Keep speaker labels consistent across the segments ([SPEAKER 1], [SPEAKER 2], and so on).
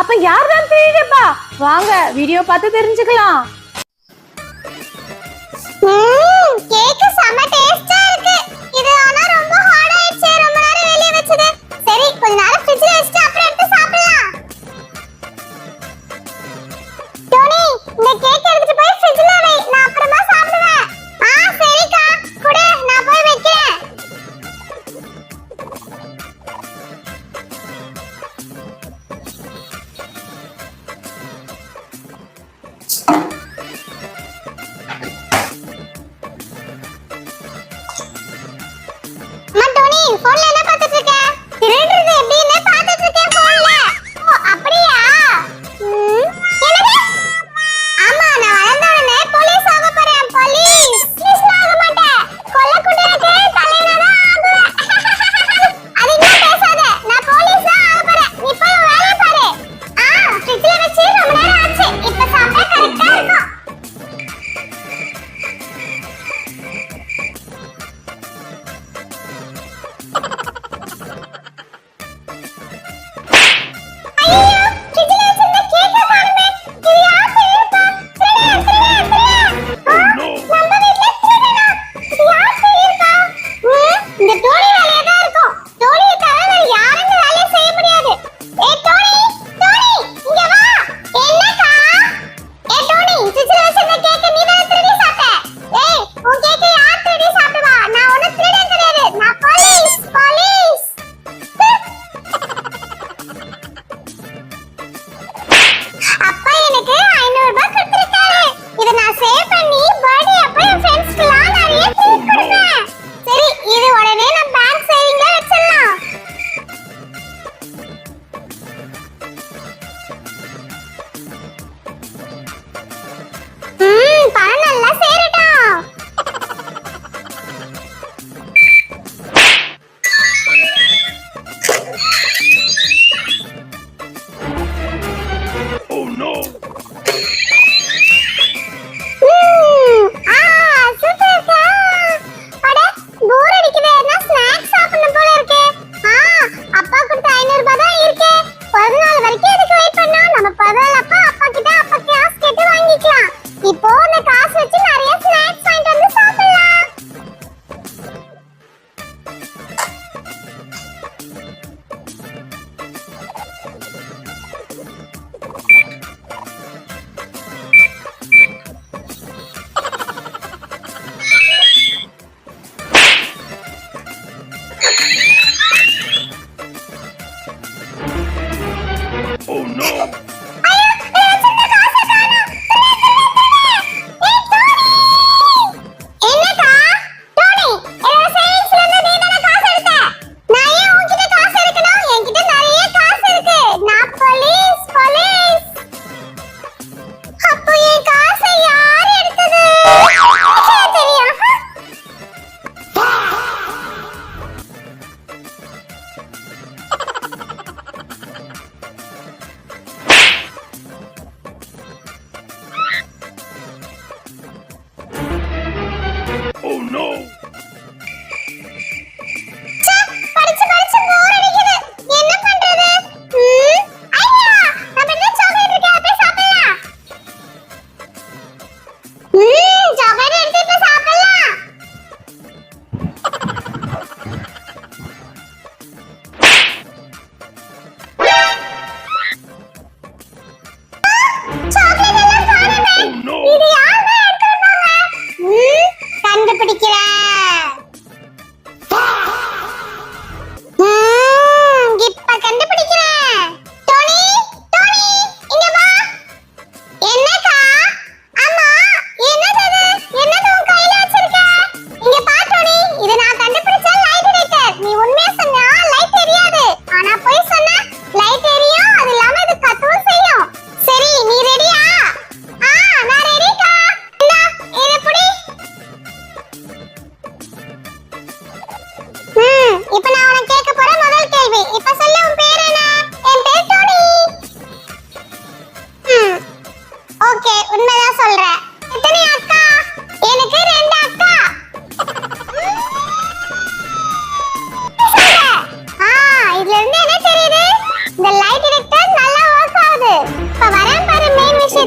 [SPEAKER 1] அப்ப யார் தான் தெரியலப்பா. வாங்க வீடியோ பார்த்து தெரிஞ்சுக்கலாம்.
[SPEAKER 2] கேக் செம டேஸ்டா இருக்கு. இது ஆனா ரொம்ப ஹார்ட் ஆயிடுச்சு. ரொம்ப நேரம் வெளிய வச்சது. சரி கொஞ்ச நேரம் ஃப்ரிட்ஜ்ல வச்சிட்டு அப்புறம் எடுத்து சாப்பிடலாம். டோனி இந்த கேக் எடுத்துட்டு போய் ஃப்ரிட்ஜ்ல வை. நான் அப்புறமா சாப்பிடுவேன். சரிக்கா. குடு நான் போய் வைக்கிறேன். போன்ல என்ன பார்த்துட்டு இருக்க? திருடுறது எப்படின்னு பார்த்துட்டு இருக்கேன் போன்ல. ஓ அப்படியா? என்னது? ஆமா நான் வளர்ந்தவனே போலீஸ் ஆக போறேன். போலீஸ் ஆக மாட்டேன். கொல்லக்குடிக்கு தலைவனா ஆகுவேன். அதிகமா பேசாத. நான் போலீஸ் ஆக போறேன். நீ போய் வேலைய பாரு. ஃப்ரிட்ஜ்ல வச்சு ரொம்ப நேரம் ஆச்சு. இப்ப சாப்பிட்டா கரெக்ட்டா இருக்கும்.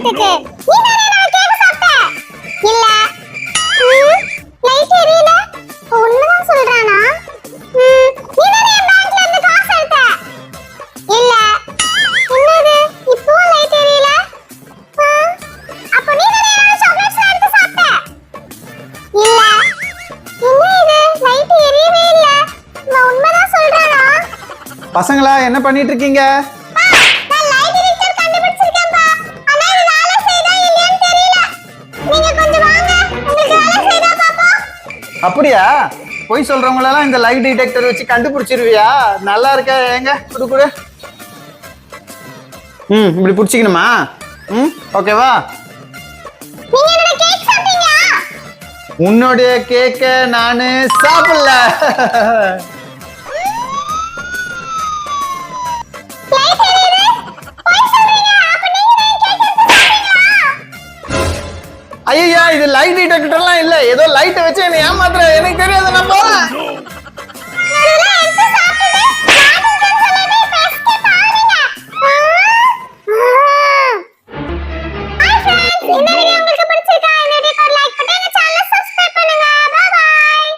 [SPEAKER 2] சாப்பிடுறதுக்கு. நீ தானே நான் கேக் சாப்பிட்ட? இல்ல. லைட் எரியல. உண்மைதான் சொல்றானா? நீ தானே என் பேங்க்ல இருந்து காசு எடுத்த? இல்ல. என்னது? இப்போ லைட் எரியல? அப்ப நீ தானே என்னோட சாக்லேட்ஸ் எடுத்து சாப்பிட்ட? இல்ல. என்ன இது? லைட் எரியவே இல்ல. நான் உண்மைதான் சொல்றானா?
[SPEAKER 3] பசங்களா என்ன பண்ணிட்டு இருக்கீங்க?
[SPEAKER 2] நான் லைட் டிடெக்டர் கண்டுபிடிச்சிருக்கேன்ப்பா. ஆனா இது வேலை செய்தா இல்லையான்னு தெரியல. நீங்க கொஞ்சம் வாங்க. உங்களுக்கு வேலை செய்தா பாப்போம்.
[SPEAKER 3] அப்படியா? போய் சொல்றவங்களெல்லாம் இந்த லைட் டிடெக்டர் வச்சு கண்டுபிடிச்சிருவியா? நல்லா இருக்க. ஏங்க குடு குடு. இப்படி பிடிச்சிக்கணுமா? ஓகேவா?
[SPEAKER 2] நீங்க என்னோட கேக் சாப்பிட்டீங்களா?
[SPEAKER 3] உன்னுடைய கேக்க நானு சாப்பிடல.
[SPEAKER 2] லைட் எரியுது. போய் சொல்றீங்க. அப்ப நீங்க என் கேக் எடுத்து சாப்பிட்டீங்களா?
[SPEAKER 3] ஐயா இது லைட் டிடெக்டர்லாம் இல்ல. ஏதோ லைட்டை வச்சு என்ன ஏமாத்துற. எனக்கு தெரியாது. நான் போறேன்.
[SPEAKER 2] நல்லா எடுத்து சாப்பிட்டுட்டு மாட்டிக்கிட்டேன்னு சொல்லிட்டு இப்ப escape ஆகுறீங்க. Hi friends, இந்த வீடியோ உங்களுக்கு பிடிச்சிருக்கா? இந்த வீடியோக்கு ஒரு லைக் போட்டு எங்க சேனலை சப்ஸ்கிரைப் பண்ணுங்க. Bye bye.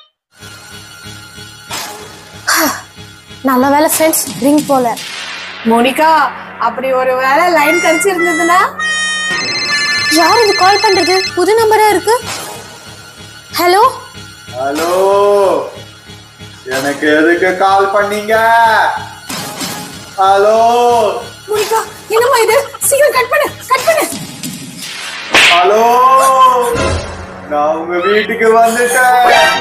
[SPEAKER 1] நல்ல வேலை ஃப்ரெண்ட்ஸ், ரிங் போல. மோனிகா, அப்படி ஒரு வேலை லைன் கிடைச்சிருந்ததுன்னா? யார் இது கால் பண்றது? புது நம்பரா இருக்கு. ஹலோ
[SPEAKER 4] ஹலோ, எனக்கு எதுக்கு கால் பண்ணீங்க? ஹலோ
[SPEAKER 1] மோனிகா, என்னம்மா இது? சீக்கிரம் கட் பண்ணு, கட் பண்ணு.
[SPEAKER 4] ஹலோ, நான் உங்க வீட்டுக்கு வந்துட்டேன்.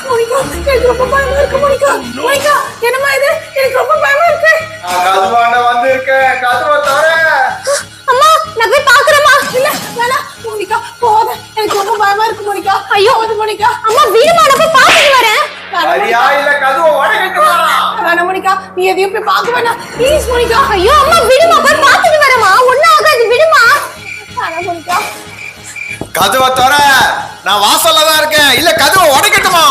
[SPEAKER 1] மோனிகா, எனக்கு ரொம்ப பயமா இருக்கு. மோனிகா, மோனிகா, என்னம்மா இது? எனக்கு ரொம்ப பயமா இருக்கு.
[SPEAKER 4] நான் கதவாண்ட வந்திருக்கேன். கதவை தர.
[SPEAKER 1] அம்மா, நான் போய் பாக்குறேம்மா. இல்ல வேணாம் மோனிகா, போகாத. எனக்கு ரொம்ப பயமா இருக்கு மோனிகா. ஐயோ அது மோனிகா. அம்மா வீடுமா, நான் போய் பாத்துட்டு வரேன்.
[SPEAKER 4] சரியா இல்ல கதவை உடைக்கட்டுமா?
[SPEAKER 1] வேணாம் மோனிகா, நீ எதையும் போய் பார்க்க வேணாம். Please Monica. ஐயோ அம்மா விடுமா, போய் பார்த்துட்டு வரேம்மா. ஒண்ணும் ஆகாது, விடுமா. வேணாம் மோனிகா.
[SPEAKER 4] கதவை தர. நான் வாசல்ல தான் இருக்கேன். இல்ல கதவை உடைக்கட்டுமா?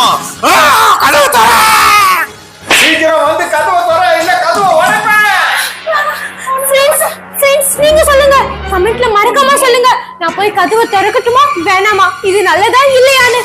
[SPEAKER 4] கதவை தர. சீக்கிரம் வந்து கதவை தர. இல்ல கதவை உடைப்பேன்.
[SPEAKER 1] ஃப்ரெண்ட்ஸ் நீங்க சொல்லுங்க, கமெண்ட்ல மறக்காம சொல்லுங்க. நான் போய் கதவை திறக்கட்டுமா வேணாமா? இது நல்லதா இல்லையான்னு